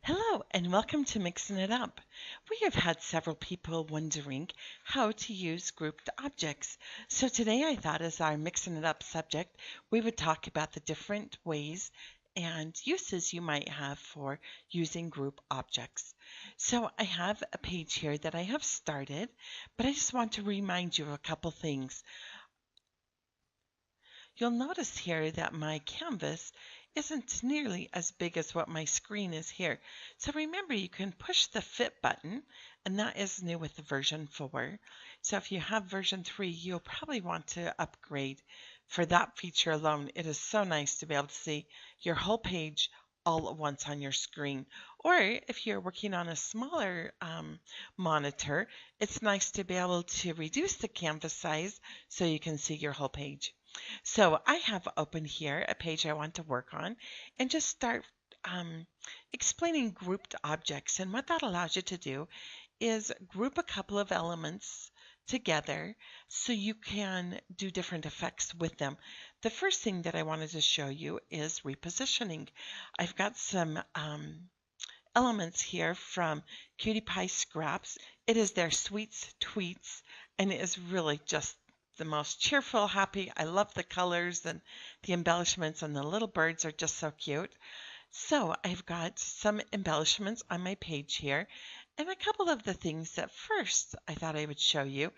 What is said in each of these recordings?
Hello and welcome to Mixing It Up. We have had several people wondering how to use grouped objects. So today I thought as our Mixing It Up subject, we would talk about the different ways and uses you might have for using group objects. So I have a page here that I have started, but I just want to remind you of a couple things. You'll notice here that my canvas isn't nearly as big as what my screen is here. So remember, you can push the fit button, and that is new with the version 4. So if you have version 3, you'll probably want to upgrade for that feature alone. It is so nice to be able to see your whole page all at once on your screen. Or if you're working on a smaller monitor, it's nice to be able to reduce the canvas size so you can see your whole page. So I have open here a page I want to work on and just start explaining grouped objects. And what that allows you to do is group a couple of elements together so you can do different effects with them. The first thing that I wanted to show you is repositioning. I've got some elements here from Cutie Pie Scraps. It is their Sweets Tweets, and it is really just the most cheerful, happy. I love the colors and the embellishments, and the little birds are just so cute. So I've got some embellishments on my page here, and a couple of the things that first I thought I would show you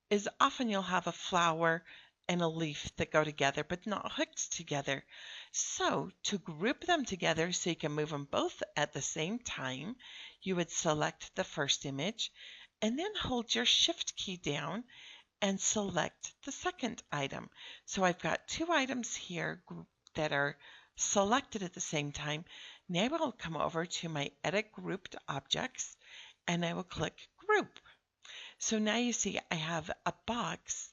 is often you'll have a flower and a leaf that go together but not hooked together. So to group them together so you can move them both at the same time, you would select the first image and then hold your Shift key down and select the second item. So I've got two items here that are selected at the same time. Now I will come over to my Edit Grouped Objects and I will click Group. So now you see I have a box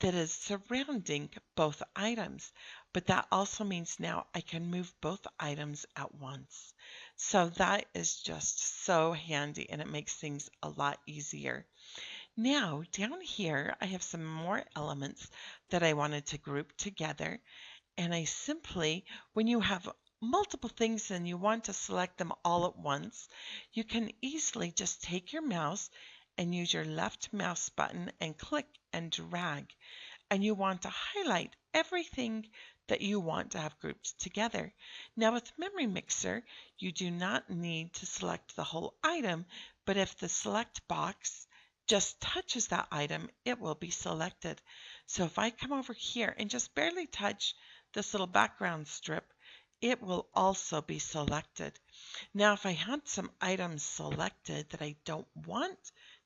that is surrounding both items, but that also means now I can move both items at once. So that is just so handy and it makes things a lot easier. Now, down here, I have some more elements that I wanted to group together. And I simply, when you have multiple things and you want to select them all at once, you can easily just take your mouse and use your left mouse button and click and drag. And you want to highlight everything that you want to have grouped together. Now with MemoryMixer, you do not need to select the whole item, but if the select box just touches that item, it will be selected. So if I come over here and just barely touch this little background strip, it will also be selected. Now, if I had some items selected that I don't want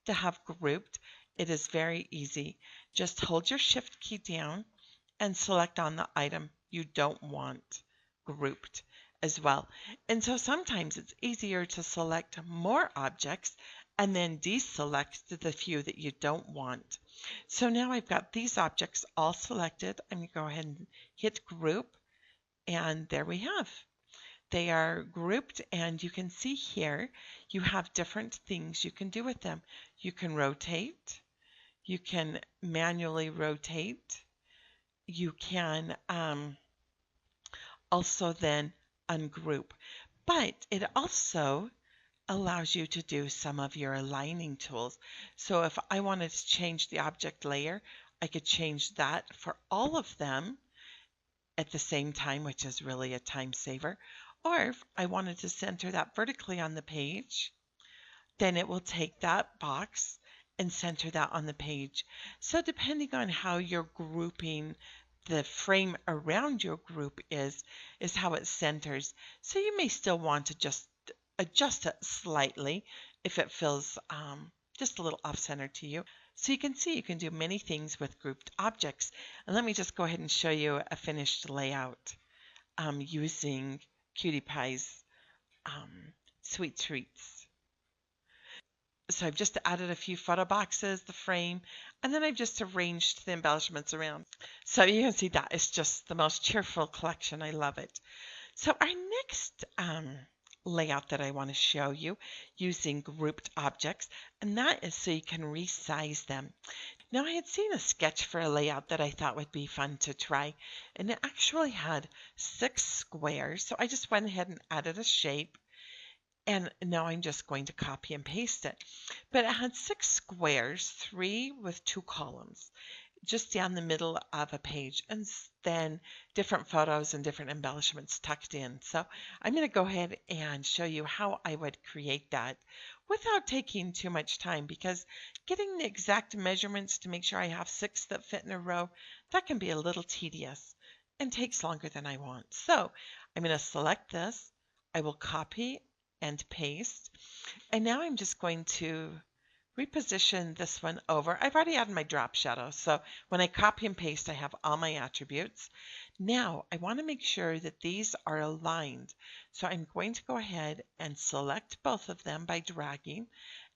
to have grouped, it is very easy. Just hold your Shift key down and select on the item you don't want grouped as well. And so sometimes it's easier to select more objects and then deselect the few that you don't want. So now I've got these objects all selected. I'm going to go ahead and hit Group, and there we have. They are grouped, and you can see here you have different things you can do with them. You can rotate, you can manually rotate, you can also then ungroup. But it also allows you to do some of your aligning tools. So if I wanted to change the object layer, I could change that for all of them at the same time, which is really a time saver. Or if I wanted to center that vertically on the page, then it will take that box and center that on the page. So depending on how you're grouping the frame around your group is how it centers. So you may still want to just adjust it slightly if it feels just a little off-center to you. So you can see you can do many things with grouped objects. And let me just go ahead and show you a finished layout using Cutie Pie's Sweet Treats. So I've just added a few photo boxes, the frame, and then I've just arranged the embellishments around. So you can see that is just the most cheerful collection. I love it. So our next layout that I want to show you using grouped objects, and that is so you can resize them. Now I had seen a sketch for a layout that I thought would be fun to try, and it actually had 6 squares, so I just went ahead and added a shape, And now I'm just going to copy and paste it. But it had 6 squares, 3 with 2 columns, just down the middle of a page, and then different photos and different embellishments tucked in. So I'm going to go ahead and show you how I would create that without taking too much time, because getting the exact measurements to make sure I have 6 that fit in a row, that can be a little tedious and takes longer than I want. So I'm going to select this. I will copy and paste. And now I'm just going to reposition this one over. I've already added my drop shadow, so when I copy and paste, I have all my attributes. Now, I want to make sure that these are aligned. So I'm going to go ahead and select both of them by dragging,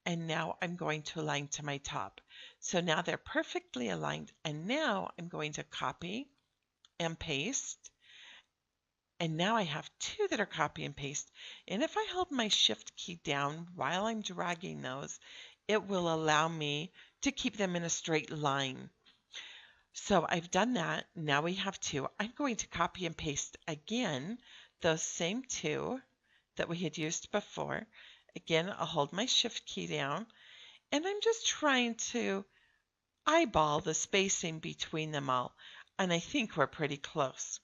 and now I'm going to align to my top. So now they're perfectly aligned, and now I'm going to copy and paste. And now I have 2 that are copy and paste. And if I hold my shift key down while I'm dragging those, it will allow me to keep them in a straight line. So I've done that. Now we have 2. I'm going to copy and paste again those same 2 that we had used before. Again, I'll hold my shift key down, and I'm just trying to eyeball the spacing between them all. And I think we're pretty close.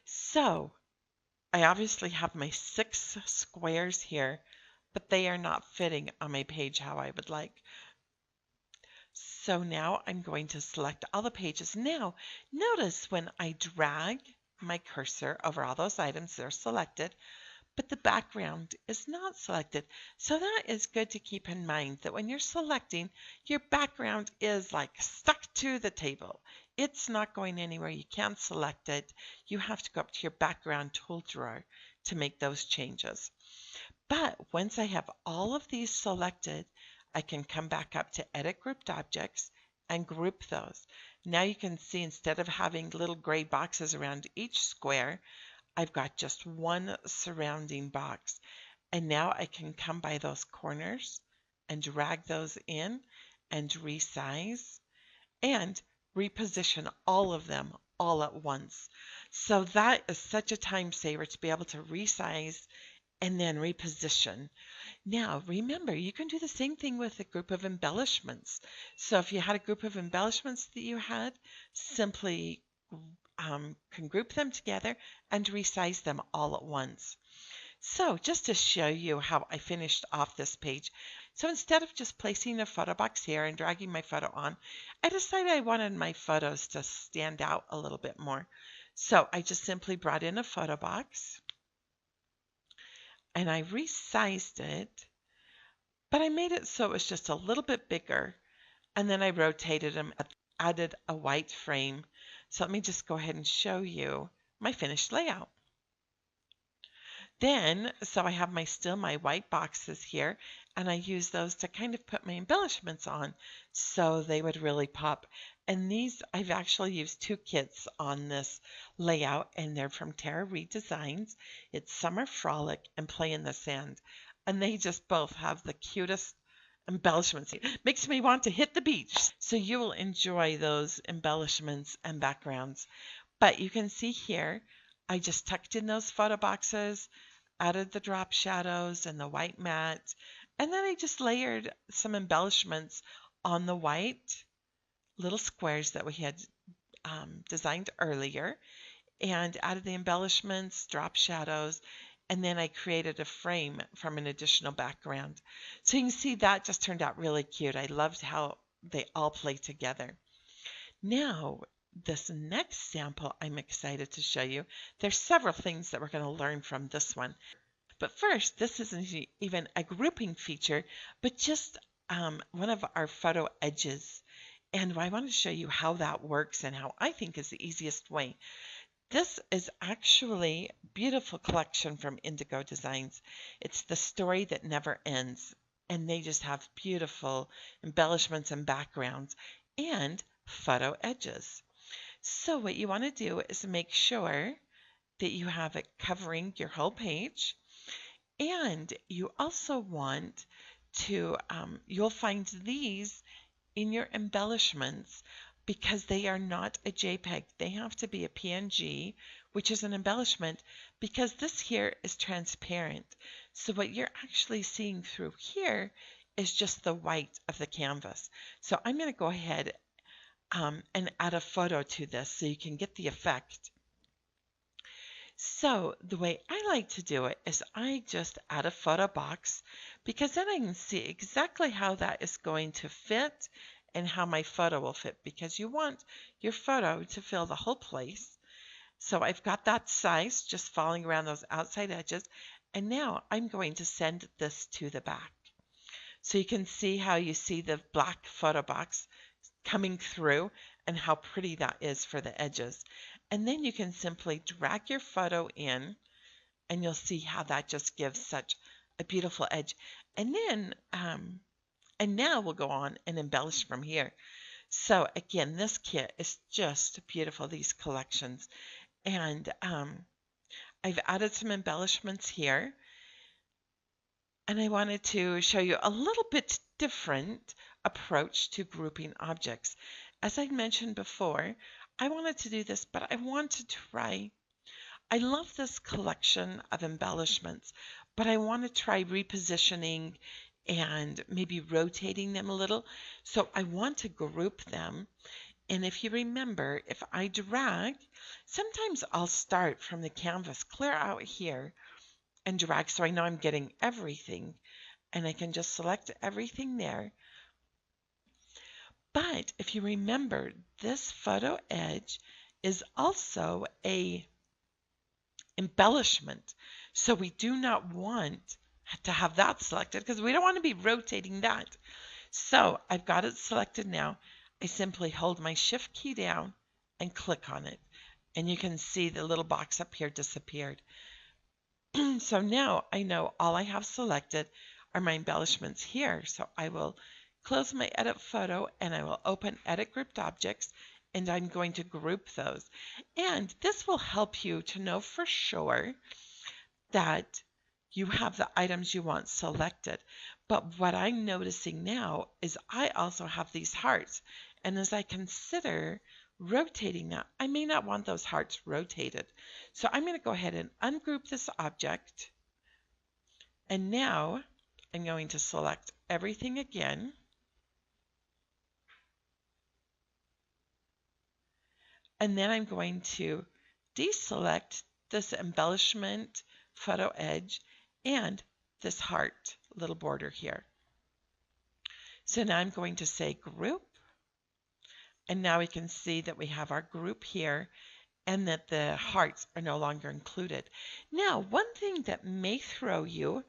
So I obviously have my 6 squares here, but they are not fitting on my page how I would like. So now I'm going to select all the pages. Now, notice when I drag my cursor over all those items, they're selected, but the background is not selected. So that is good to keep in mind, that when you're selecting, your background is like stuck to the table. It's not going anywhere. You can't select it. You have to go up to your background tool drawer to make those changes. But once I have all of these selected, I can come back up to Edit Grouped Objects and group those. Now you can see, instead of having little gray boxes around each square, I've got just one surrounding box. And now I can come by those corners and drag those in and resize and reposition all of them all at once. So that is such a time saver to be able to resize and then reposition. Now, remember, you can do the same thing with a group of embellishments. So if you had a group of embellishments that you had, simply can group them together and resize them all at once. So just to show you how I finished off this page, so instead of just placing a photo box here and dragging my photo on, I decided I wanted my photos to stand out a little bit more. So I just simply brought in a photo box and I resized it, but I made it so it was just a little bit bigger, and then I rotated them, added a white frame. So let me just go ahead and show you my finished layout. Then, so I have my white boxes here, and I use those to kind of put my embellishments on so they would really pop. And these, I've actually used 2 kits on this layout, and they're from Tara Reid Designs. It's Summer Frolic and Play in the Sand. And they just both have the cutest embellishments. It makes me want to hit the beach. So you will enjoy those embellishments and backgrounds. But you can see here, I just tucked in those photo boxes, added the drop shadows and the white matte, and then I just layered some embellishments on the white little squares that we had designed earlier, and added the embellishments, drop shadows, and then I created a frame from an additional background. So you can see that just turned out really cute. I loved how they all play together. Now, this next sample I'm excited to show you. There's several things that we're going to learn from this one. But first, this isn't even a grouping feature, but just one of our photo edges. And I want to show you how that works and how I think is the easiest way. This is actually a beautiful collection from Indigo Designs. It's The Story That Never Ends. And they just have beautiful embellishments and backgrounds and photo edges. So what you want to do is make sure that you have it covering your whole page. And you also want to, you'll find these in your embellishments because they are not a JPEG. They have to be a PNG which is an embellishment, because this here is transparent. So what you're actually seeing through here is just the white of the canvas. So I'm going to go ahead and add a photo to this so you can get the effect. So the way I like to do it is I just add a photo box, because then I can see exactly how that is going to fit and how my photo will fit, because you want your photo to fill the whole place. So I've got that size just following around those outside edges, and now I'm going to send this to the back. So you can see how you see the black photo box coming through and how pretty that is for the edges. And then you can simply drag your photo in, and you'll see how that just gives such a beautiful edge. And then, and now we'll go on and embellish from here. So again, this kit is just beautiful, these collections. And I've added some embellishments here. And I wanted to show you a little bit different approach to grouping objects. As I mentioned before, I wanted to do this, but I want to try. I love this collection of embellishments, but I want to try repositioning and maybe rotating them a little. So I want to group them. And if you remember, if I drag, sometimes I'll start from the canvas clear out here and drag so I know I'm getting everything, and I can just select everything there. But if you remember, this photo edge is also a embellishment. So we do not want to have that selected because we don't want to be rotating that. So I've got it selected now. I simply hold my shift key down and click on it. And you can see the little box up here disappeared. So now I know all I have selected are my embellishments here. So I will close my edit photo and I will open edit grouped objects, and I'm going to group those. And this will help you to know for sure that you have the items you want selected. But what I'm noticing now is I also have these hearts. And as I consider rotating that, I may not want those hearts rotated. So I'm going to go ahead and ungroup this object. And now I'm going to select everything again. And then I'm going to deselect this embellishment photo edge and this heart little border here. So now I'm going to say group. And now we can see that we have our group here and that the hearts are no longer included. Now, one thing that may throw you,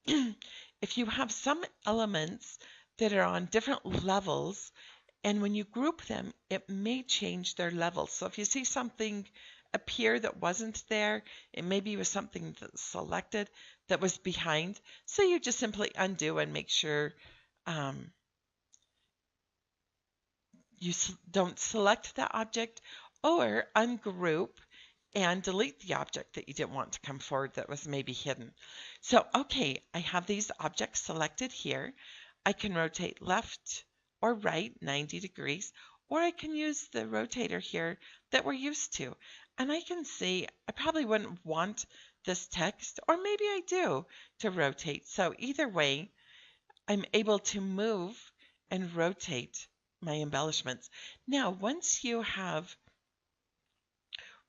if you have some elements that are on different levels, and when you group them, it may change their level. So if you see something appear that wasn't there, it maybe was something that's selected that was behind. So you just simply undo and make sure you don't select that object, or ungroup and delete the object that you didn't want to come forward that was maybe hidden. So, okay, I have these objects selected here. I can rotate left or right 90 degrees, or I can use the rotator here that we're used to. And I can see I probably wouldn't want this text, or maybe I do, to rotate. So either way, I'm able to move and rotate my embellishments. Now, once you have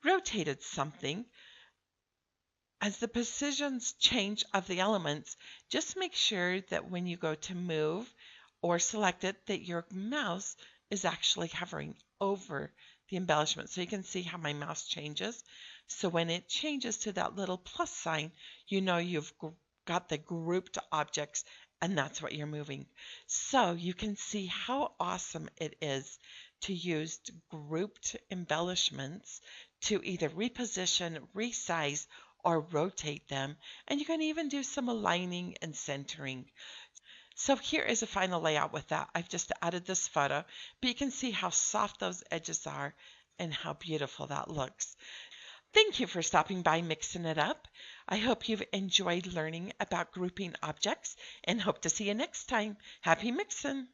rotated something, as the positions change of the elements, just make sure that when you go to move or select it, that your mouse is actually hovering over the embellishment. So you can see how my mouse changes. So when it changes to that little plus sign, you know you've got the grouped objects, and that's what you're moving. So you can see how awesome it is to use grouped embellishments to either reposition, resize, or rotate them. And you can even do some aligning and centering. So here is a final layout with that. I've just added this photo, but you can see how soft those edges are and how beautiful that looks. Thank you for stopping by Mixing It Up. I hope you've enjoyed learning about grouping objects and hope to see you next time. Happy mixing!